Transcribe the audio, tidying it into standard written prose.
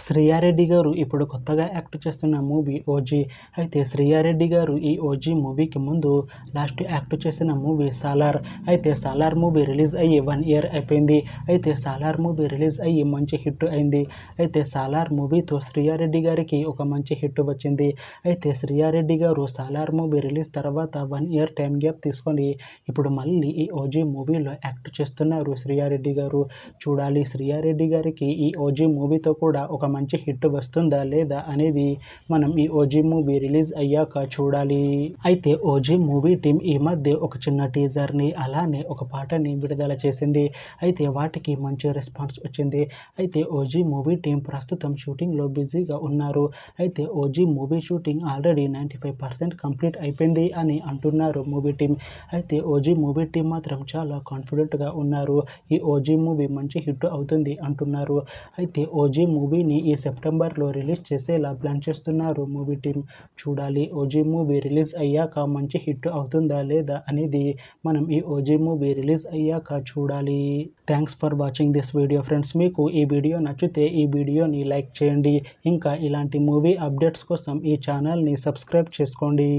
శ్రీయారెడ్డి గారు ఇప్పుడు కొత్తగా యాక్ట్ చేస్తున్న మూవీ ఓజీ. అయితే శ్రీయారెడ్డి గారు ఈ ఓజీ మూవీకి ముందు లాస్ట్ యాక్ట్ చేసిన మూవీ సాలార్. అయితే సాలార్ మూవీ రిలీజ్ అయ్యి 1 ఇయర్ అయిపోయింది. అయితే సాలార్ మూవీ రిలీజ్ అయ్యి మంచి హిట్ అయింది. అయితే సాలార్ మూవీతో శ్రీయారెడ్డి గారికి ఒక మంచి హిట్ వచ్చింది. అయితే శ్రీయారెడ్డి గారు సాలార్ మూవీ రిలీజ్ తర్వాత 1 ఇయర్ టైం గ్యాప్ తీసుకొని ఇప్పుడు మళ్ళీ ఈ ఓజీ మూవీలో యాక్ట్ చేస్తున్నారు శ్రీయారెడ్డి గారు. చూడాలి శ్రీయారెడ్డి గారికి ఈ ఓజీ మూవీతో కూడా ఒక మంచి హిట్ వస్తుందా లేదా అనేది మనం ఈ ఓజీ మూవీ రిలీజ్ అయ్యాక చూడాలి. అయితే ఓజీ మూవీ టీం ఈ మధ్య ఒక చిన్న టీజర్ని అలానే ఒక పాటని విడుదల చేసింది. అయితే వాటికి మంచి రెస్పాన్స్ వచ్చింది. అయితే ఓజీ మూవీ టీం ప్రస్తుతం షూటింగ్లో బిజీగా ఉన్నారు. అయితే OG movie shooting already 95% complete అయిపోయింది అని అంటున్నారు మూవీ టీం. అయితే ఓజీ మూవీ టీం మాత్రం చాలా కాన్ఫిడెంట్గా ఉన్నారు. ఈ ఓజీ మూవీ మంచి హిట్ అవుతుంది అంటున్నారు. అయితే ఓజీ మూవీని ఈ సెప్టెంబర్లో రిలీజ్ చేసేలా ప్లాన్ చేస్తున్నారు మూవీ టీం. చూడాలి ఓజీ మూవీ రిలీజ్ అయ్యాక మంచి హిట్ అవుతుందా లేదా అనేది మనం ఈ ఓజీ మూవీ రిలీజ్ అయ్యాక చూడాలి. Thanks for watching this video friends. మీకు ఈ వీడియో నచ్చితే ఈ వీడియోని లైక్ చేయండి. ఇంకా ఇలాంటి మూవీ అప్డేట్స్ కోసం ఈ ఛానల్ని సబ్స్క్రైబ్ చేసుకోండి.